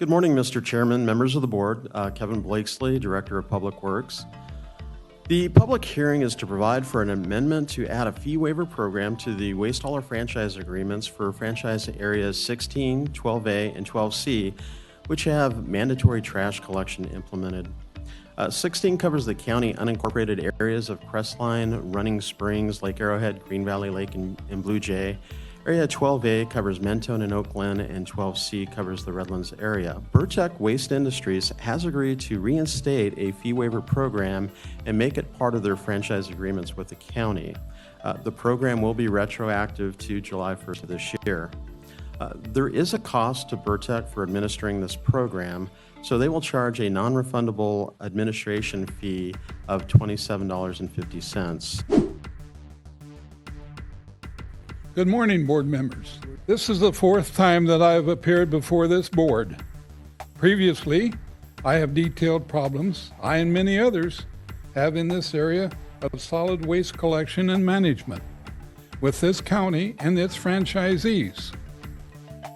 Good morning, Mr. Chairman, members of the board. Kevin Blakesley, Director of Public Works. The public hearing is to provide for an amendment to add a fee waiver program to the waste hauler franchise agreements for franchise areas 16, 12A, and 12C, which have mandatory trash collection implemented. 16 covers the county unincorporated areas of Crestline, Running Springs, Lake Arrowhead, Green Valley Lake, and Blue Jay. Area 12A covers Mentone and Oak Glen, and 12C covers the Redlands area. Burrtec Waste Industries has agreed to reinstate a fee waiver program and make it part of their franchise agreements with the county. The program will be retroactive to July 1st of this year. There is a cost to Burrtec for administering this program, so they will charge a non-refundable administration fee of $27.50. Good morning, board members. This is the fourth time that I have appeared before this board. Previously, I have detailed problems I and many others have in this area of solid waste collection and management with this county and its franchisees.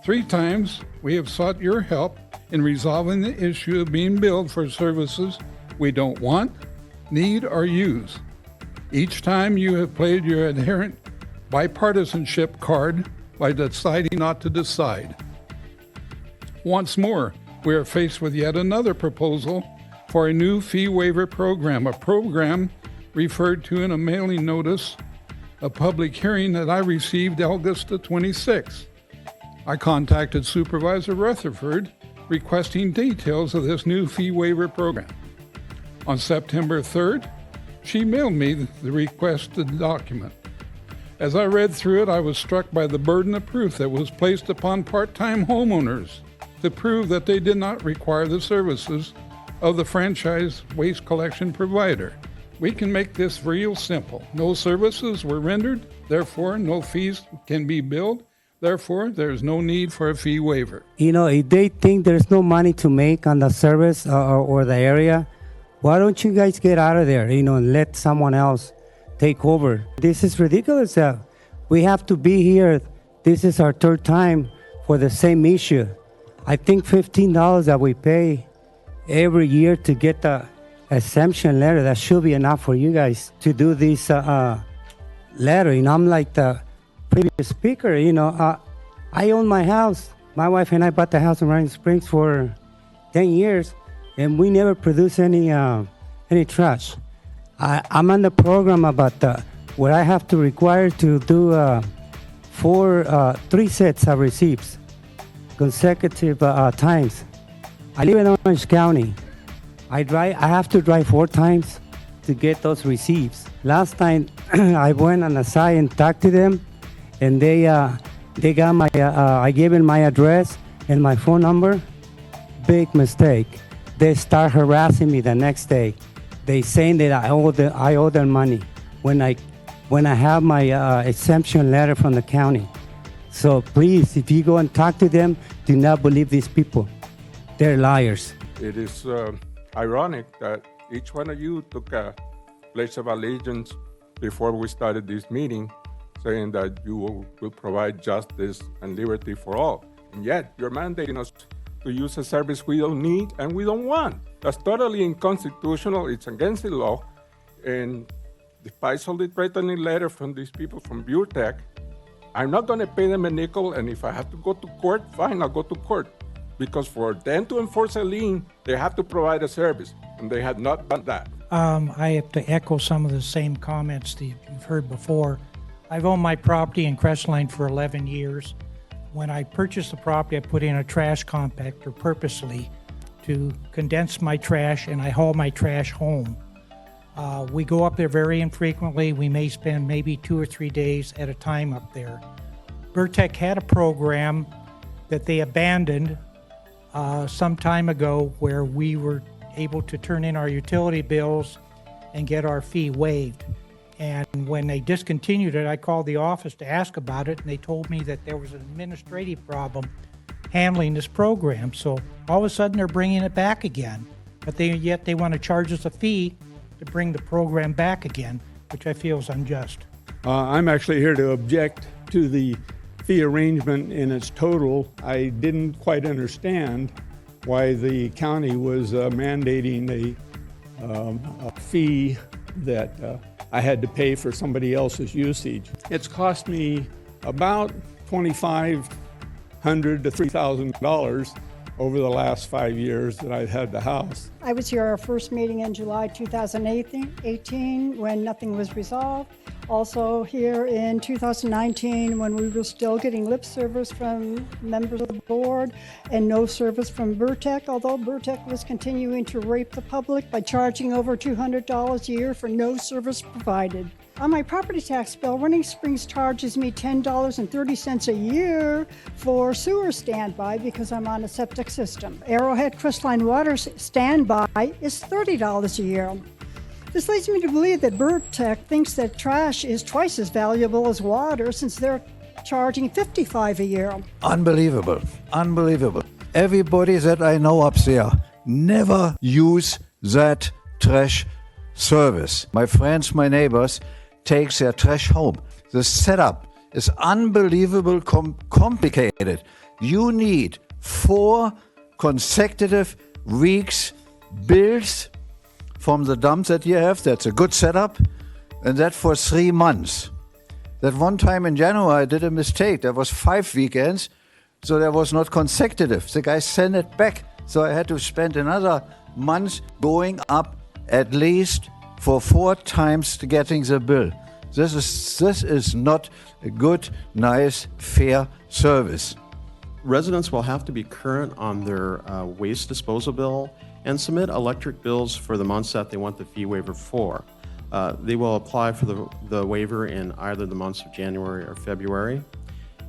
3 times we have sought your help in resolving the issue of being billed for services we don't want, need, or use. Each time you have played your inherent bipartisanship card by deciding not to decide. Once more, we are faced with yet another proposal for a new fee waiver program, a program referred to in a mailing notice, a public hearing that I received August the 26th. I contacted Supervisor Rutherford requesting details of this new fee waiver program. On September 3rd, she mailed me the requested document. As I read through it, I was struck by the burden of proof that was placed upon part-time homeowners to prove that they did not require the services of the franchise waste collection provider. We can make this real simple. No services were rendered, therefore no fees can be billed, therefore there is no need for a fee waiver. You know, if they think there's no money to make on the service or the area, why don't you guys get out of there, and let someone else take over? This is ridiculous. We have to be here. This is our 3rd time for the same issue. I think $15 that we pay every year to get the exemption letter, that should be enough for you guys to do this letter. I'm like the previous speaker. I own my house. My wife and I bought the house in Running Springs for 10 years, and we never produce any trash. I'm on the program about what I have to require to do 3 sets of receipts, consecutive times. I live in Orange County. I have to drive 4 times to get those receipts. Last time I went on the site and talked to them, and they got my, I gave them my address and my phone number. Big mistake. They start harassing me the next day. They saying that I owe them money when I have my exemption letter from the county. So please, if you go and talk to them, do not believe these people. They're liars. It is ironic that each one of you took a pledge of allegiance before we started this meeting, saying that you will provide justice and liberty for all. And yet, you're mandating us to use a service we don't need and we don't want. That's totally unconstitutional. It's against the law. And despite all the threatening letter from these people from Burrtec, I'm not going to pay them a nickel. And if I have to go to court, fine, I'll go to court. Because for them to enforce a lien, they have to provide a service. And they have not done that. I have to echo some of the same comments that you've heard before. I've owned my property in Crestline for 11 years. When I purchased the property, I put in a trash compactor purposely to condense my trash, and I haul my trash home. We go up there very infrequently. We may spend maybe 2 or 3 days at a time up there. Burrtec had a program that they abandoned some time ago where we were able to turn in our utility bills and get our fee waived. And when they discontinued it, I called the office to ask about it, and they told me that there was an administrative problem handling this program. So all of a sudden they're bringing it back again, but yet they want to charge us a fee to bring the program back again, which I feel is unjust. I'm actually here to object to the fee arrangement in its total. I didn't quite understand why the county was mandating a fee that I had to pay for somebody else's usage. It's cost me about $2,500 to $3,000 over the last 5 years that I've had the house. I was here our first meeting in July 2018 when nothing was resolved. Also here in 2019 when we were still getting lip service from members of the board and no service from Burrtec, although Burrtec was continuing to rape the public by charging over $200 a year for no service provided. On my property tax bill, Running Springs charges me $10.30 a year for sewer standby because I'm on a septic system. Arrowhead Crystalline Water standby is $30 a year. This leads me to believe that Burrtec thinks that trash is twice as valuable as water since they're charging $55 a year. Unbelievable. Unbelievable. Everybody that I know up there never use that trash service. My friends, my neighbors, take their trash home. The setup is unbelievable complicated. You need 4 consecutive weeks bills from the dump that you have. That's a good setup. And that for 3 months. That one time in January I did a mistake. There was 5 weekends, so there was not consecutive. The guy sent it back. So I had to spend another month going up at least for 4 times to getting the bill. This is not a good, nice, fair service. Residents will have to be current on their waste disposal bill and submit electric bills for the months that they want the fee waiver for. They will apply for the waiver in either the months of January or February.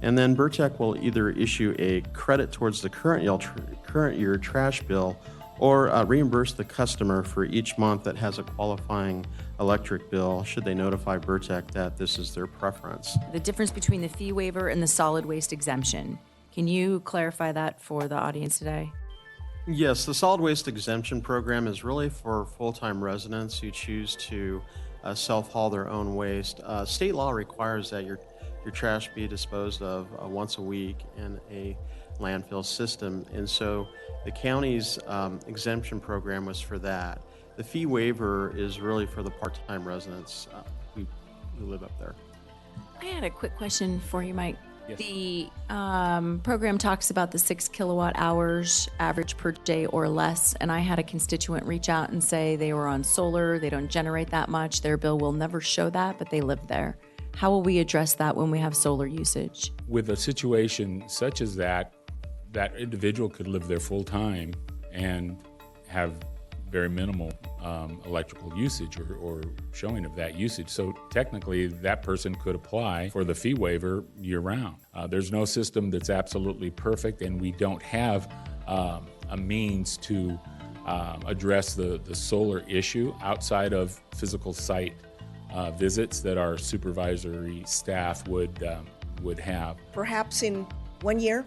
And then Burrtec will either issue a credit towards the current year trash bill or reimburse the customer for each month that has a qualifying electric bill should they notify Burrtec that this is their preference. The difference between the fee waiver and the solid waste exemption. Can you clarify that for the audience today? Yes, the solid waste exemption program is really for full-time residents who choose to self-haul their own waste. State law requires that your trash be disposed of once a week in a landfill system, and so the county's exemption program was for that. The fee waiver is really for the part-time residents who live up there. I had a quick question for you, Mike. Yes. The program talks about the 6 kilowatt hours average per day or less, and I had a constituent reach out and say they were on solar, they don't generate that much, their bill will never show that, but they live there. How will we address that when we have solar usage? With a situation such as that, that individual could live there full time and have very minimal electrical usage or showing of that usage. So technically, that person could apply for the fee waiver year-round. There's no system that's absolutely perfect, and we don't have a means to address the solar issue outside of physical site visits that our supervisory staff would have. Perhaps in 1 year,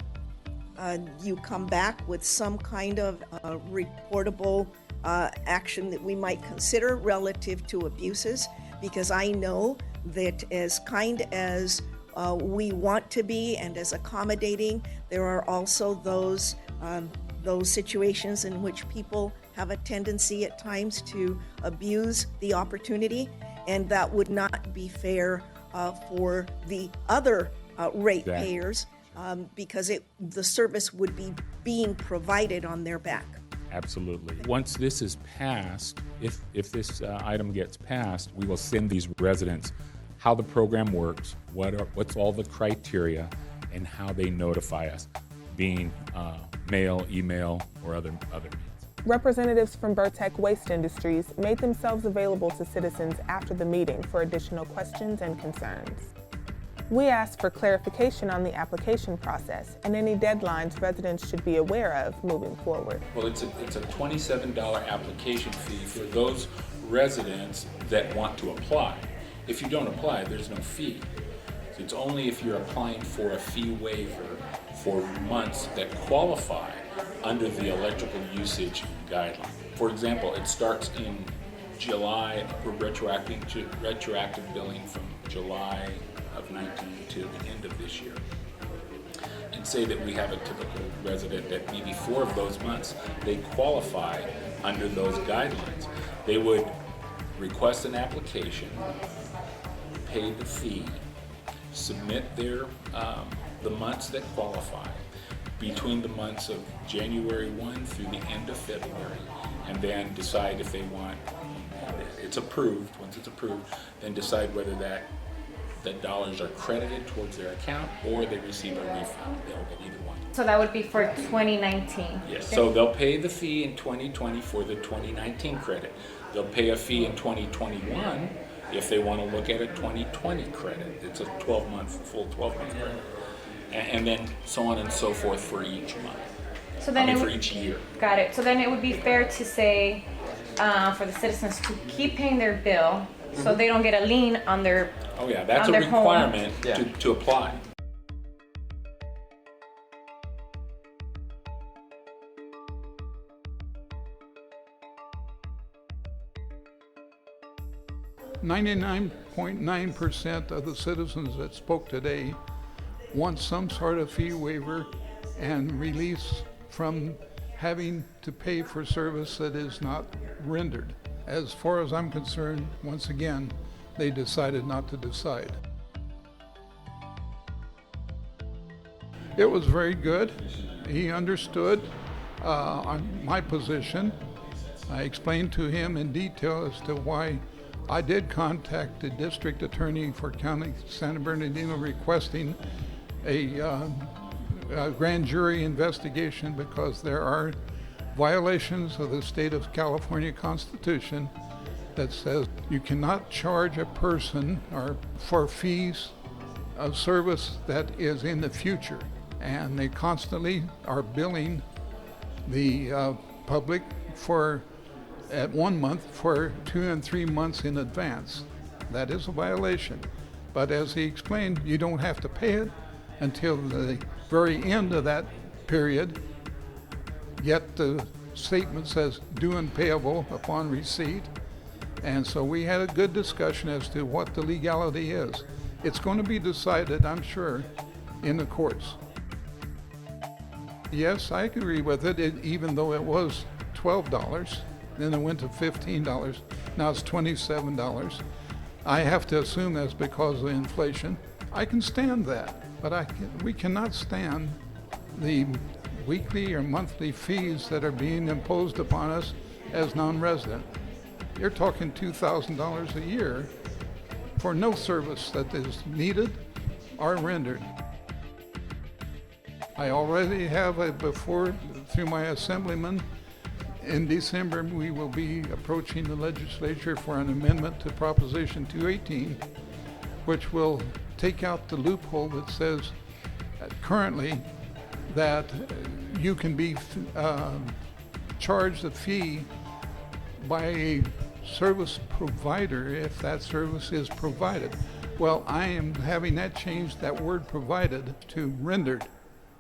you come back with some kind of reportable action that we might consider relative to abuses, because I know that as kind as we want to be and as accommodating, there are also those situations in which people have a tendency at times to abuse the opportunity, and that would not be fair for the other ratepayers, because the service would be being provided on their back. Absolutely. Once this is passed, if this item gets passed, we will send these residents how the program works, what's all the criteria, and how they notify us, being mail, email, or other means. Representatives from Burrtec Waste Industries made themselves available to citizens after the meeting for additional questions and concerns. We asked for clarification on the application process and any deadlines residents should be aware of moving forward. Well, it's a $27 application fee for those residents that want to apply. If you don't apply, there's no fee. It's only if you're applying for a fee waiver for months that qualify under the electrical usage guideline. For example, it starts in July, for retroactive billing from July of 19 to the end of this year. and say that we have a typical resident that maybe 4 of those months, they qualify under those guidelines. They would request an application, pay the fee, submit their, the months that qualify between the months of January 1 through the end of February, and then decide if they want, it's approved, once it's approved, then decide whether the dollars are credited towards their account or they receive a refund. They'll get either one. So that would be for 2019? Yes, so they'll pay the fee in 2020 for the 2019 credit. They'll pay a fee in 2021 if they want to look at a 2020 credit. It's a 12-month, full 12-month credit. And then so on and so forth for each month. So then for each year. Got it. So then it would be fair to say for the citizens to keep paying their bill so they don't get a lien on their Oh yeah, that's on a their home. requirement to apply. .9% of the citizens that spoke today want some sort of fee waiver and release from having to pay for service that is not rendered. As far as I'm concerned, once again, they decided not to decide. It was very good. He understood on my position. I explained to him in detail as to why I did contact the district attorney for County San Bernardino requesting a grand jury investigation because there are violations of the state of California Constitution that says you cannot charge a person or for fees of service that is in the future. And they constantly are billing the public for at 1 month for 2 and 3 months in advance. That is a violation. But as he explained, you don't have to pay it until the very end of that period, yet the statement says due and payable upon receipt. And so we had a good discussion as to what the legality is. It's going to be decided, I'm sure, in the courts. Yes, I agree with it, even though it was $12, then it went to $15, now it's $27. I have to assume that's because of inflation. I can stand that, but we cannot stand the weekly or monthly fees that are being imposed upon us as non-resident. You're talking $2,000 a year for no service that is needed or rendered. I already have through my assemblyman. In December, we will be approaching the legislature for an amendment to Proposition 218, which will take out the loophole that says currently that you can be charged a fee by a service provider if that service is provided. Well, I am having that changed, that word provided, to rendered,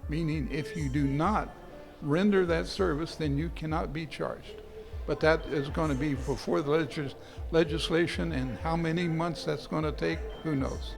meaning if you do not render that service, then you cannot be charged. But that is going to be before the legislation, and how many months that's going to take, who knows.